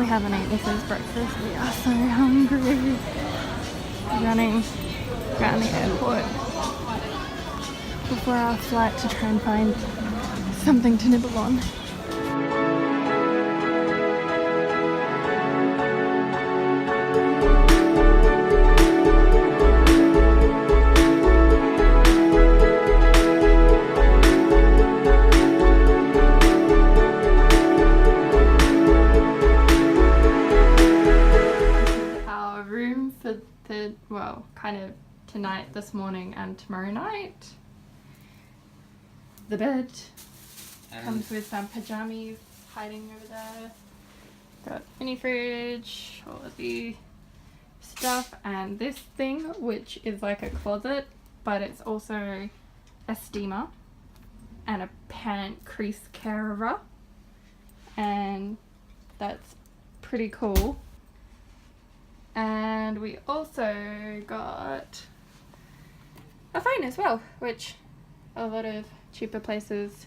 We haven't eaten since breakfast. We are so hungry. Running around the airport before our flight to try and find something to nibble on. Well, kind of tonight, this morning, and tomorrow night. The bed comes with some pajamas hiding over there. Got mini fridge, all of the stuff, and this thing, which is like a closet, but it's also a steamer and a pant crease carer, and that's pretty cool. And we also got a phone as well, which a lot of cheaper places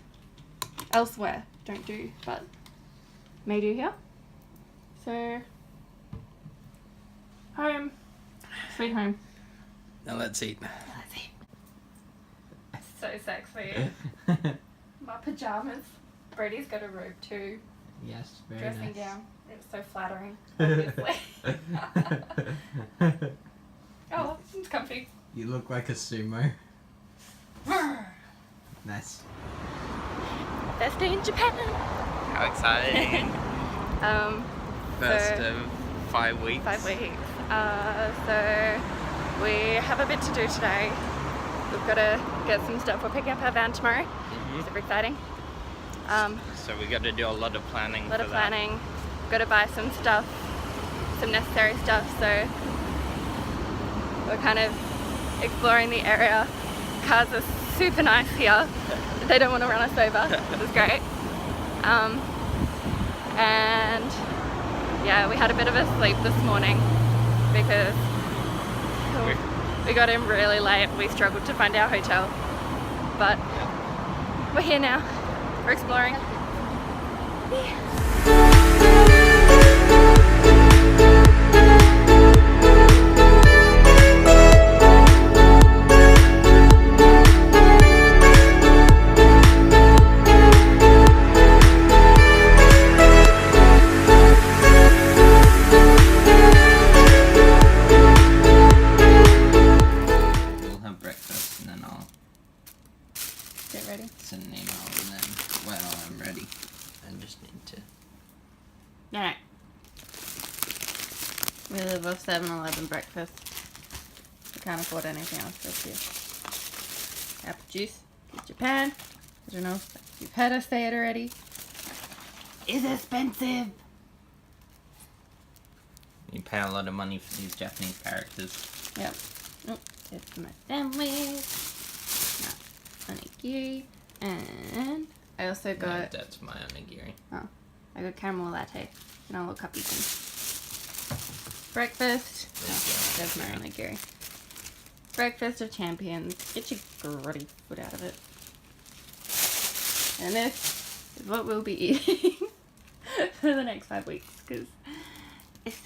elsewhere don't do, but may do here. So, home. Sweet home. Now let's eat. Let's eat. So sexy. My pajamas. Brady's got a robe too. Yes, very Dressing nice. gown. It's so flattering, obviously. Oh, it's comfy. You look like a sumo. Nice. First day in Japan. How exciting. First of 5 weeks. 5 weeks. So we have a bit to do today. We've got to get some stuff. We're picking up our van tomorrow. Super exciting. So we got to do a lot of planning. A lot of planning. Got to buy some stuff, some necessary stuff. So we're kind of exploring the area. Cars are super nice here. They don't want to run us over, which is great. And yeah, we had a bit of a sleep this morning because we got in really late. We struggled to find our hotel, but we're here now. We're exploring. Yeah. Send an email and then, well, I'm ready. I just need to. Alright. We live off 7-Eleven breakfast. We can't afford anything else this year. Apple juice. Get Japan. I don't know if you've heard us say it already. It's expensive. You pay a lot of money for these Japanese characters. Yep. Oh, it's for my family. Onigiri. And I also got... No, that's my onigiri. Oh. I got caramel latte and a little cuppy thing. Breakfast. Oh, there's my onigiri. Breakfast of champions. Get your grotty foot out of it. And this is what we'll be eating for the next 5 weeks because it's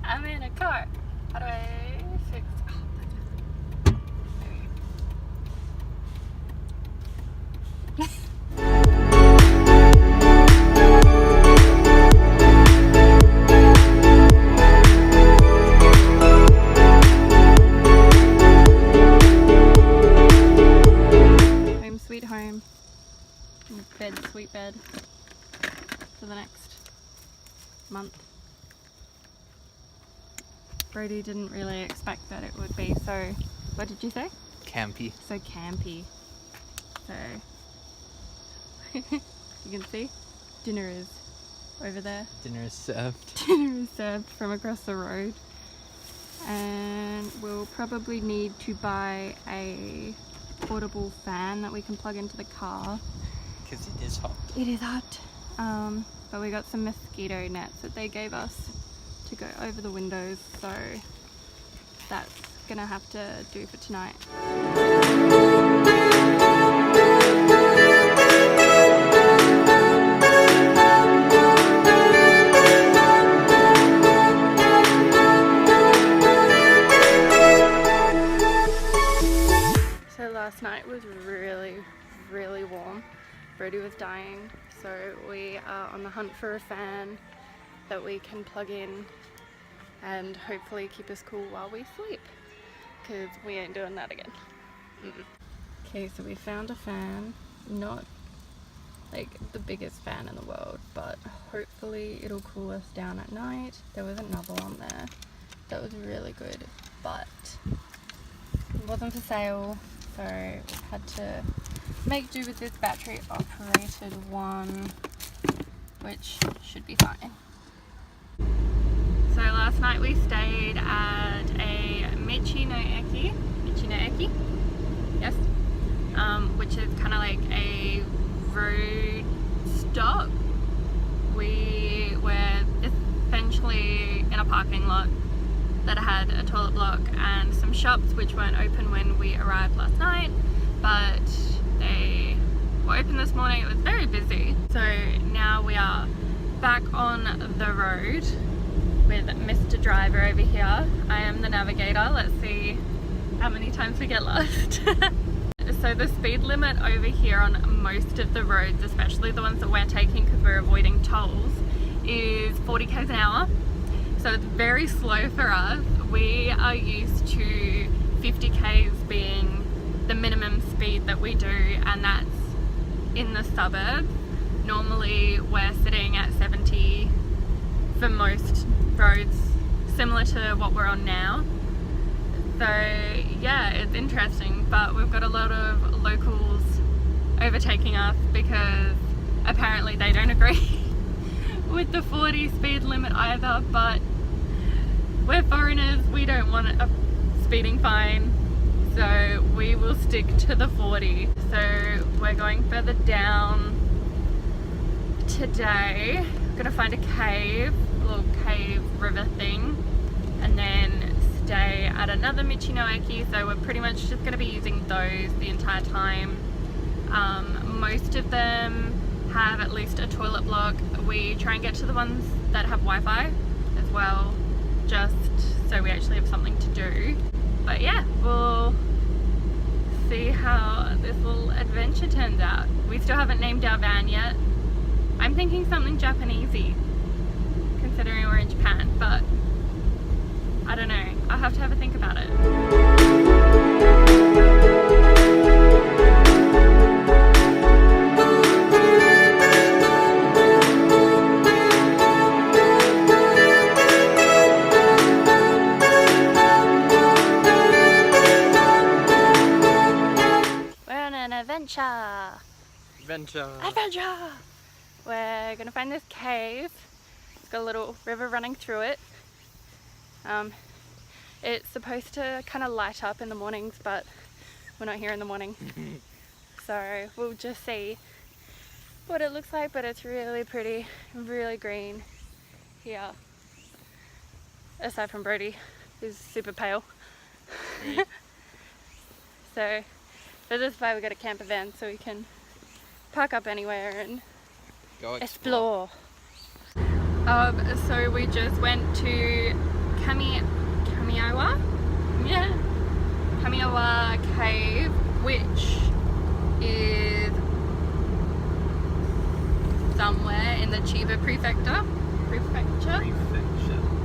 I'm in a car. How do I fix? Home sweet home. Bed sweet bed for the next month. Brody didn't really expect that it would be so, what did you say? Campy. So campy. So, you can see, dinner is over there. Dinner is served. Dinner is served from across the road. and we'll probably need to buy a portable fan that we can plug into the car. Because it is hot. It is hot. But we got some mosquito nets that they gave us to go over the windows, so that's gonna have to do for tonight. So last night was really warm. Brody was dying, so we are on the hunt for a fan that we can plug in and hopefully keep us cool while we sleep, because we ain't doing that again. Okay, so we found a fan, not like the biggest fan in the world, but hopefully it'll cool us down at night. There was another one there that was really good, but it wasn't for sale, so we've had to make do with this battery operated one, which should be fine. So last night we stayed at a Michinoeki, yes, which is kind of like a road stop. We were essentially in a parking lot that had a toilet block and some shops which weren't open when we arrived last night, but they were open this morning. It was very busy. So now we are back on the road with Mr. Driver over here. I am the navigator. Let's see how many times we get lost. So the speed limit over here on most of the roads, especially the ones that we're taking because we're avoiding tolls, is 40 k's an hour. So it's very slow for us. We are used to 50 k's being the minimum speed that we do, and that's in the suburbs. Normally we're sitting at 70 for most roads, similar to what we're on now. So yeah, it's interesting, but we've got a lot of locals overtaking us because apparently they don't agree with the 40 speed limit either, but we're foreigners, we don't want a speeding fine, so we will stick to the 40. So we're going further down today. We're gonna find a cave, a little cave river thing, and then stay at another Michinoeki. So we're pretty much just gonna be using those the entire time. Most of them have at least a toilet block. We try and get to the ones that have Wi-Fi as well, just so we actually have something to do. But yeah, we'll see how this little adventure turns out. We still haven't named our van yet. I'm thinking something Japanesey, considering we're in Japan, but I don't know. I'll have to have a think about it. Adventure! We're gonna find this cave. It's got a little river running through it. It's supposed to kind of light up in the mornings, but we're not here in the morning. So we'll just see what it looks like, but it's really pretty, really green here. Aside from Brody, who's super pale. So this is why we got a camper van, so we can park up anywhere and go explore. So we just went to Kamiawa Cave, which is somewhere in the Chiba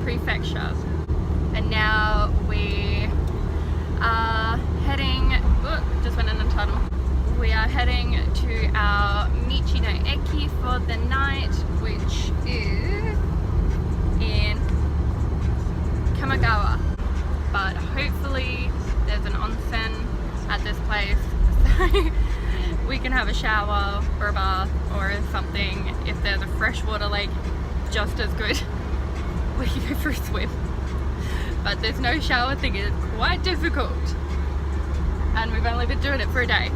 prefecture. And now we are heading, just went in the tunnel. We are heading to our Michinoeki for the night, which is in Kamagawa. But hopefully there's an onsen at this place, so we can have a shower or a bath or something. If there's a freshwater lake, just as good. We can go for a swim. but this no shower thing is quite difficult. And we've only been doing it for a day.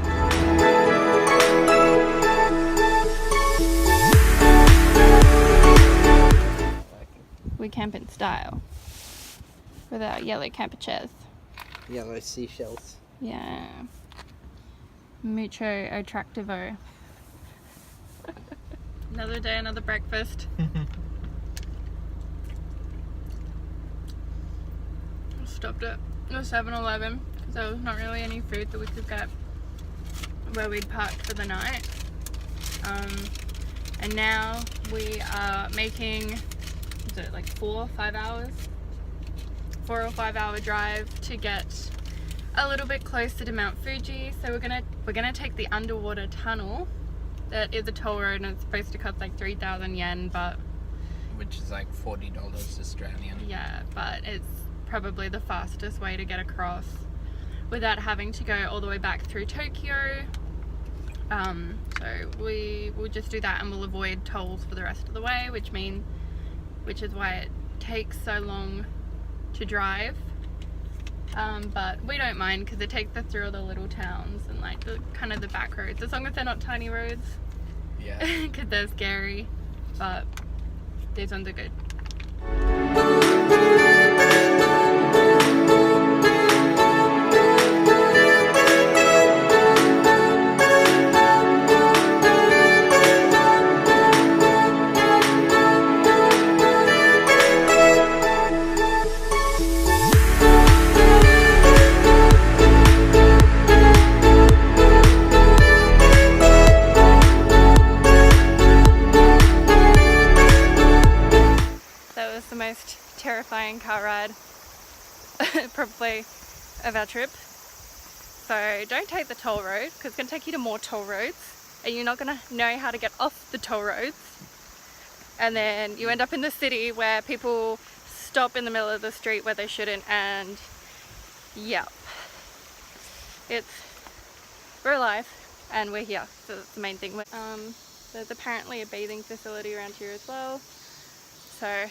We camp in style with our yellow camper chairs. Yellow seashells. Yeah. Mucho attractivo. Another day, another breakfast. Stopped at the 7-Eleven because there was not really any food that we could get where we'd parked for the night. And now we are making, is it like 4 or 5 hours? 4 or 5 hour drive to get a little bit closer to Mount Fuji. So we're gonna take the underwater tunnel. That is a toll road and it's supposed to cost like 3,000 yen, but which is like $40 Australian. Yeah, but it's probably the fastest way to get across without having to go all the way back through Tokyo. So we will just do that and we'll avoid tolls for the rest of the way, which is why it takes so long to drive. But we don't mind because it takes us through all the little towns and like the kind of the back roads, as long as they're not tiny roads. Yeah. Because they're scary, but these ones are good. Terrifying car ride probably of our trip. So don't take the toll road because it's going to take you to more toll roads and you're not going to know how to get off the toll roads, and then you end up in the city where people stop in the middle of the street where they shouldn't, and yep, we're alive and we're here, so that's the main thing. There's apparently a bathing facility around here as well, so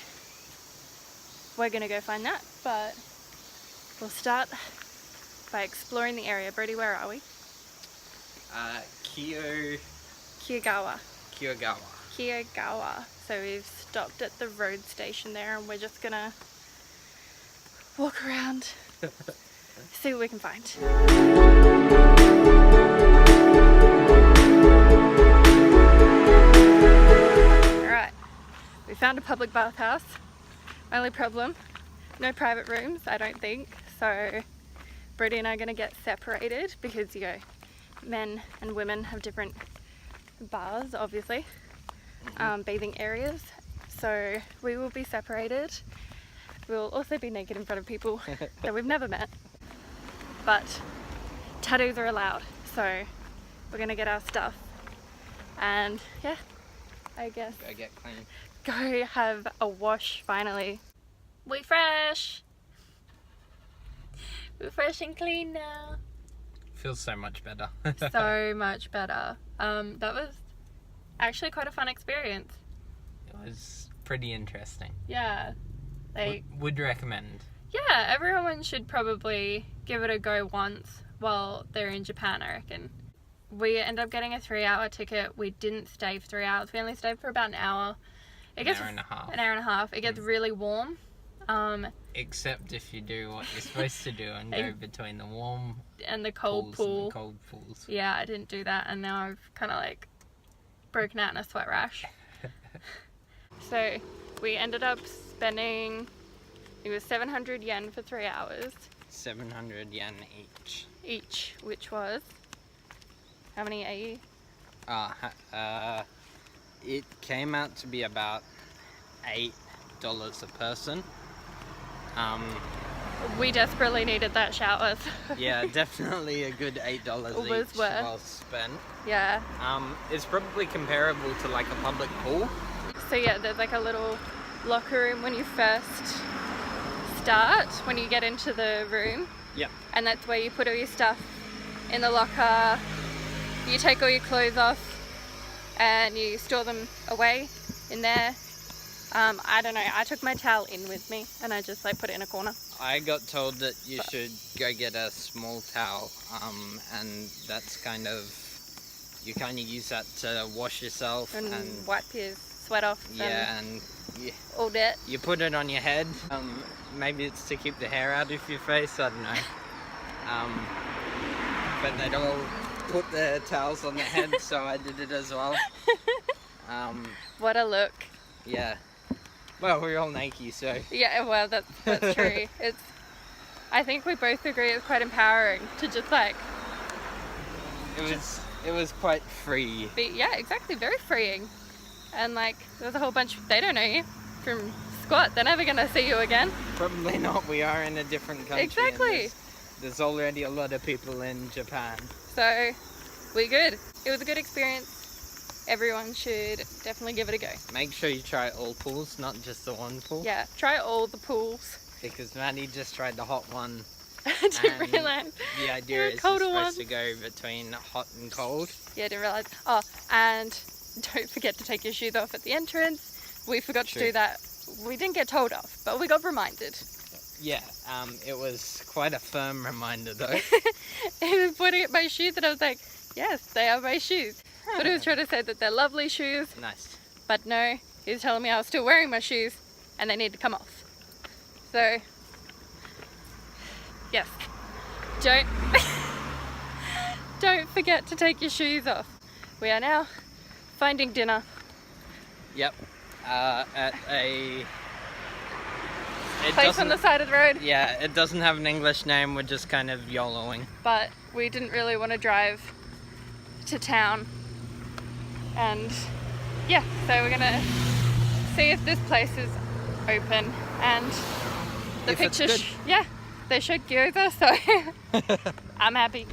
we're gonna go find that, but we'll start by exploring the area. Brody, where are we? Kyogawa. So we've stopped at the road station there and we're just gonna walk around, see what we can find. Alright, we found a public bathhouse. Only problem, no private rooms, I don't think. So Brody and I are going to get separated because, you know, men and women have different baths, obviously, bathing areas. So we will be separated. We'll also be naked in front of people that we've never met. But tattoos are allowed, so we're going to get our stuff. And yeah, I guess. Go get clean. Go have a wash finally. We're fresh and clean now. Feels so much better. So much better. That was actually quite a fun experience. It was pretty interesting. Yeah, would recommend. Yeah, everyone should probably give it a go once while they're in Japan, I reckon. We ended up getting a 3-hour ticket. We didn't stay for 3 hours. We only stayed for about an hour. An hour and a half. An hour and a half. It gets really warm. Except if you do what you're supposed to do and go between the warm and the cold pool. And the cold pools. Yeah, I didn't do that, and now I've kind of like broken out in a sweat rash. So we ended up spending, it was 700 yen for 3 hours. 700 yen each. Each, which was how many AE? It came out to be about $8 a person. We desperately needed that shower. Yeah, definitely a good $8 each well spent. Yeah. It's probably comparable to like a public pool. So yeah, there's like a little locker room when you first start, when you get into the room. Yep. And that's where you put all your stuff in the locker. You take all your clothes off and you store them away in there. I don't know, I took my towel in with me and I just like put it in a corner. I got told that you should go get a small towel, and that's kind of, you kind of use that to wash yourself and and wipe your sweat off. yeah, and all that. you put it on your head. Maybe it's to keep the hair out of your face, I don't know. But they'd all put their towels on their head, so I did it as well. What a look. Yeah. Well, we're all naked, so. Yeah, well, that's true. I think we both agree it's quite empowering to just like. It was quite free. Yeah, exactly, very freeing. And like, there's a whole bunch. They don't know you from squat. They're never gonna see you again. Probably not. We are in a different country. Exactly. There's already a lot of people in Japan. So, we good. It was a good experience. Everyone should definitely give it a go. Make sure you try all pools, not just the one pool. Yeah, try all the pools. Because Maddie just tried the hot one. I didn't realise. The idea is you're supposed to go between hot and cold. Yeah, I didn't realise. Oh, and don't forget to take your shoes off at the entrance. We forgot to do that. We didn't get told off, but we got reminded. Yeah, it was quite a firm reminder though. He was pointing at my shoes and I was like, yes, they are my shoes. But he was trying to say that they're lovely shoes. Nice. But no, he was telling me I was still wearing my shoes and they need to come off. So, yes, don't forget to take your shoes off. We are now finding dinner. Yep, at a... place on the side of the road. Yeah, it doesn't have an English name, we're just kind of YOLOing. But we didn't really want to drive to town. And yeah, so we're gonna see if this place is open. And the pictures, yeah, they showed gyoza, so I'm happy.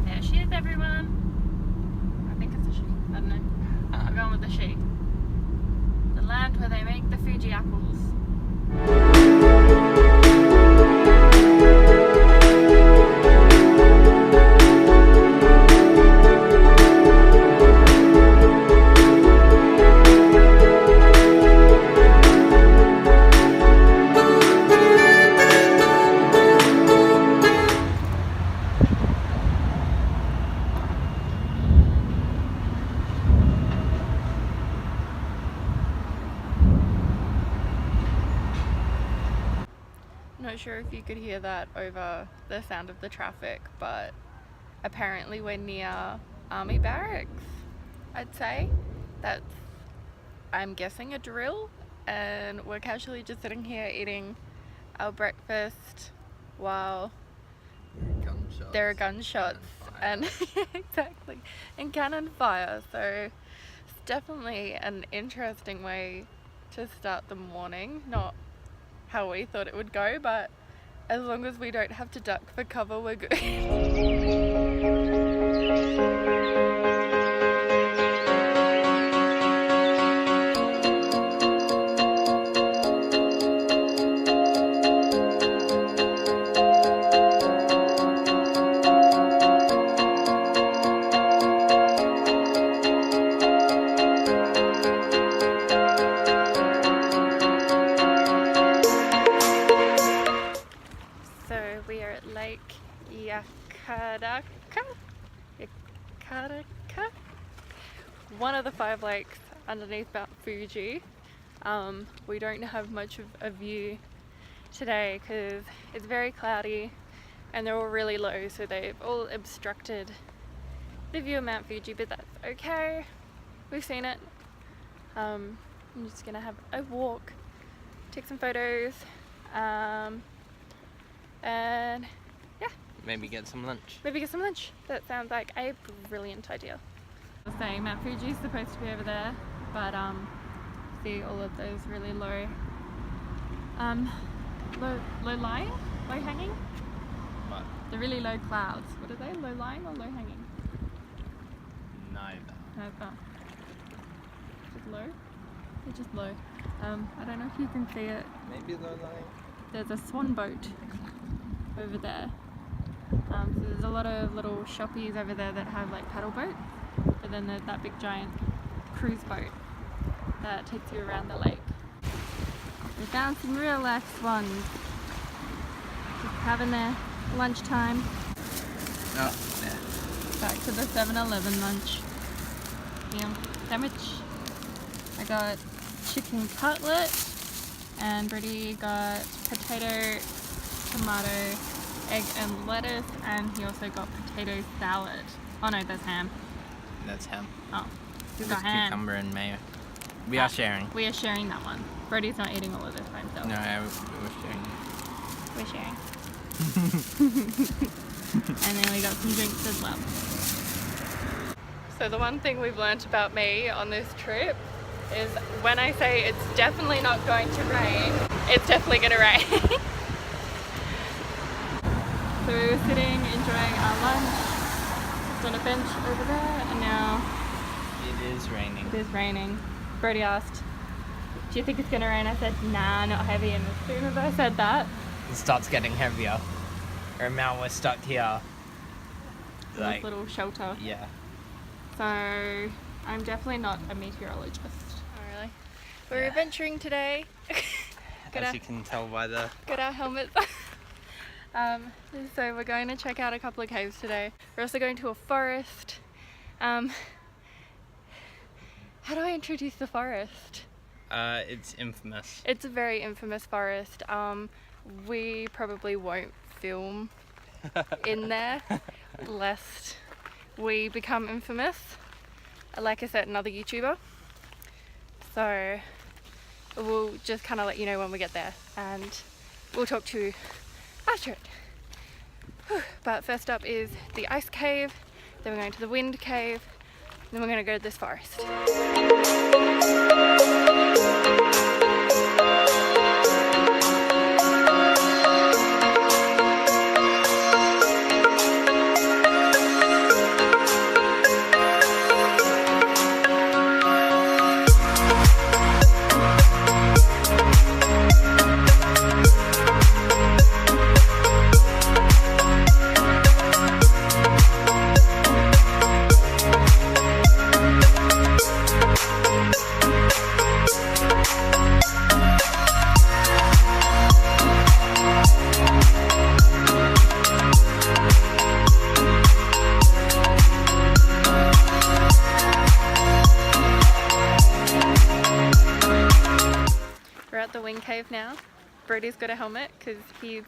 There she is, everyone. I think it's a she. I don't know. I'm going with the she. The land where they make the Fuji apples. Not sure if you could hear that over the sound of the traffic, but apparently we're near army barracks. I'd say that's, I'm guessing, a drill, and we're casually just sitting here eating our breakfast while there are gunshots and exactly, and cannon fire. So it's definitely an interesting way to start the morning. Not how we thought it would go, but as long as we don't have to duck for cover, we're good. Aokigahara, one of the 5 lakes underneath Mount Fuji. We don't have much of a view today because it's very cloudy and they're all really low, so they've all obstructed the view of Mount Fuji, but that's okay. We've seen it. I'm just gonna have a walk, take some photos, and yeah. Maybe get some lunch. That sounds like a brilliant idea. I was saying Mount Fuji is supposed to be over there, but see all of those really low hanging? What? The really low clouds. What are they? Low lying or low hanging? Neither. Just low? They're just low. I don't know if you can see it. Maybe low lying. There's a swan boat over there. So there's a lot of little shoppies over there that have like paddle boats, but then there's that big giant cruise boat that takes you around the lake. We found some real life swans, just having their lunchtime. Oh, yeah. Back to the 7-Eleven lunch. Yeah, sandwich. I got chicken cutlet, and Brady got potato, tomato, egg and lettuce, and he also got potato salad. Oh no, that's ham. That's ham. Oh, we With got ham. cucumber and mayo. We are sharing. We are sharing that one. Brody's not eating all of this by himself. No, we're sharing. We're sharing. And then we got some drinks as well. So the one thing we've learnt about me on this trip is when I say it's definitely not going to rain, it's definitely going to rain. So we were sitting enjoying our lunch just on a bench over there, and now It is raining. it is raining. Brody asked, do you think it's going to rain? I said, nah, not heavy. And as soon as I said that, It starts getting heavier. Remember, we're stuck here. this little shelter. Yeah. So I'm definitely not a meteorologist. Oh really? We're Yeah. adventuring today. As you can tell by the... Got our helmets. So we're going to check out a couple of caves today. We're also going to a forest. How do I introduce the forest? It's infamous. It's a very infamous forest. We probably won't film in there lest we become infamous like a certain other YouTuber. So we'll just kind of let you know when we get there, and we'll talk to you after it. But first up is the ice cave, then we're going to the wind cave, then we're going to go to this forest. Cave now. Brody's got a helmet because you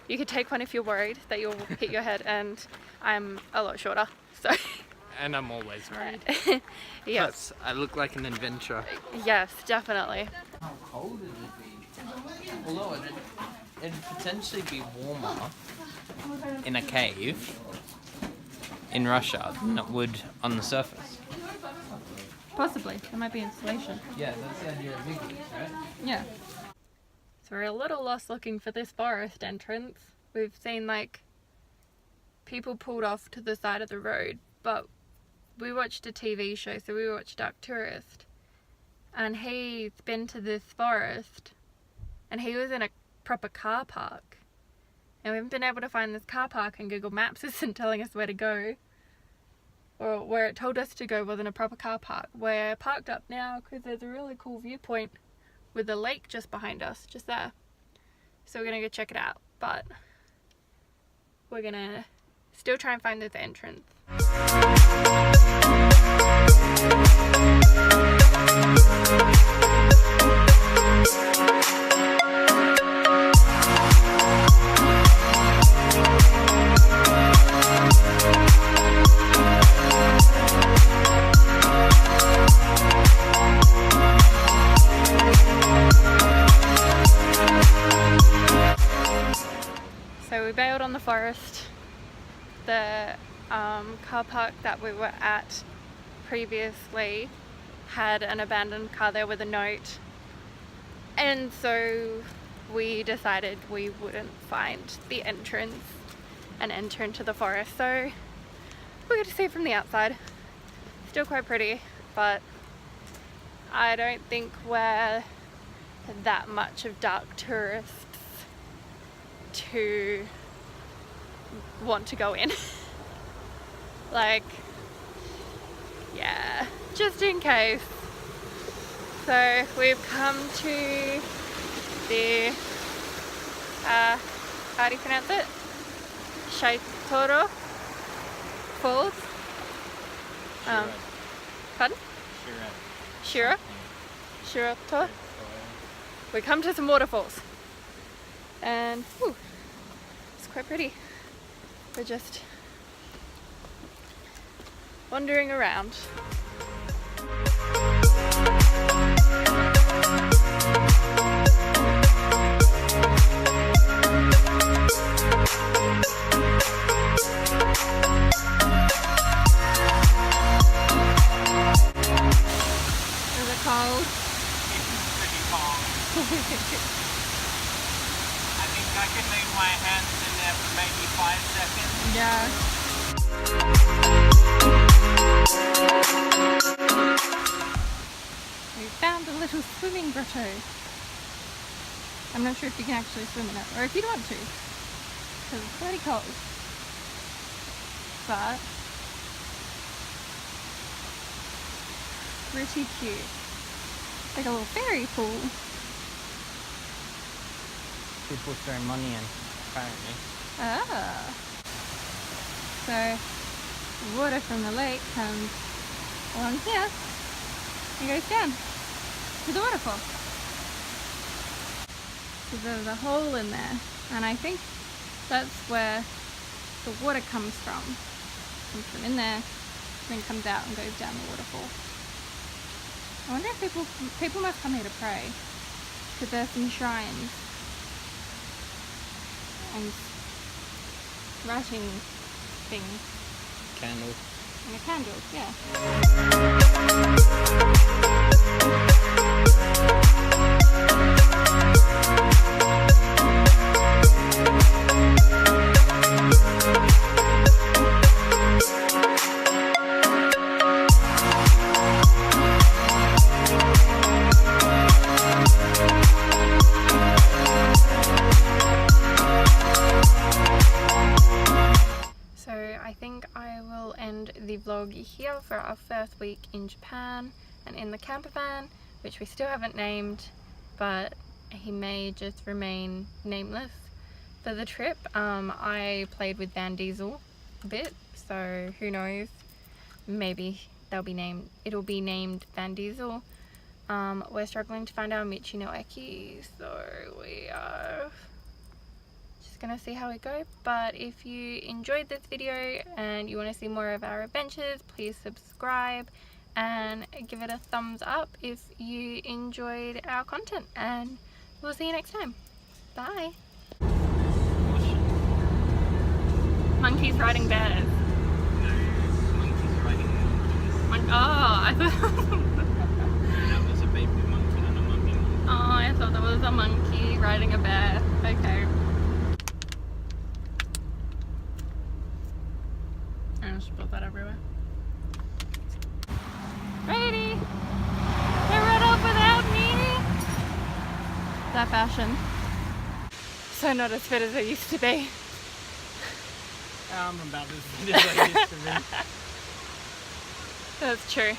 could take one if you're worried that you'll hit your head, and I'm a lot shorter, so And I'm always worried. yes. Plus, I look like an adventurer. Yes, definitely. How cold would it be? Although it'd potentially be warmer in a cave in Russia than it would on the surface. Possibly. There might be insulation. Yeah, that's the idea of biggies, right? Yeah. So we're a little lost looking for this forest entrance. We've seen like people pulled off to the side of the road, but we watched a TV show, so we watched Dark Tourist, and he's been to this forest and he was in a proper car park, and we haven't been able to find this car park, and Google Maps isn't telling us where to go, or where it told us to go wasn't a proper car park. We're parked up now because there's a really cool viewpoint with a lake just behind us, just there. So we're gonna go check it out, but we're gonna still try and find this entrance. So we bailed on the forest. The car park that we were at previously had an abandoned car there with a note, and so we decided we wouldn't find the entrance and enter into the forest, so we're going to see it from the outside. Still quite pretty, but I don't think we're that much of dark tourists to want to go in. Like, yeah, just in case. So we've come to the, how do you pronounce it? Shaitoro Falls. Pardon? Shirato. We come to some waterfalls. And whew, it's quite pretty. We're just wandering around. Is it cold? It's pretty cold. I think I can leave my hands in there for maybe 5 seconds. Yeah. We found a little swimming grotto. I'm not sure if you can actually swim in it, or if you'd want to, because it's pretty cold. But pretty cute. It's like a little fairy pool. People throw money in, apparently. Ah. So, the water from the lake comes along here and goes down to the waterfall. So there's a hole in there, and I think that's where the water comes from. Comes from in there, and then comes out and goes down the waterfall. I wonder if people must come here to pray, because there's some shrines and writing things. Candle. And a candle, yeah. I think I will end the vlog here for our first week in Japan and in the camper van, which we still haven't named, but he may just remain nameless for the trip. I played with Van Diesel a bit, so who knows, maybe it'll be named Van Diesel. We're struggling to find our Michi no Eki, so we are gonna see how we go. But if you enjoyed this video and you want to see more of our adventures, please subscribe and give it a thumbs up if you enjoyed our content, and we'll see you next time. Bye. Monkeys riding bears. No, monkeys riding monkeys. Oh, I thought That was a baby monkey and a mummy monkey. oh, I thought that was a monkey riding a bear. Okay. I just spilled that everywhere. Ready? They run off without me. That fashion. So not as fit as I used to be. I'm about as fit as I used to be. That's true.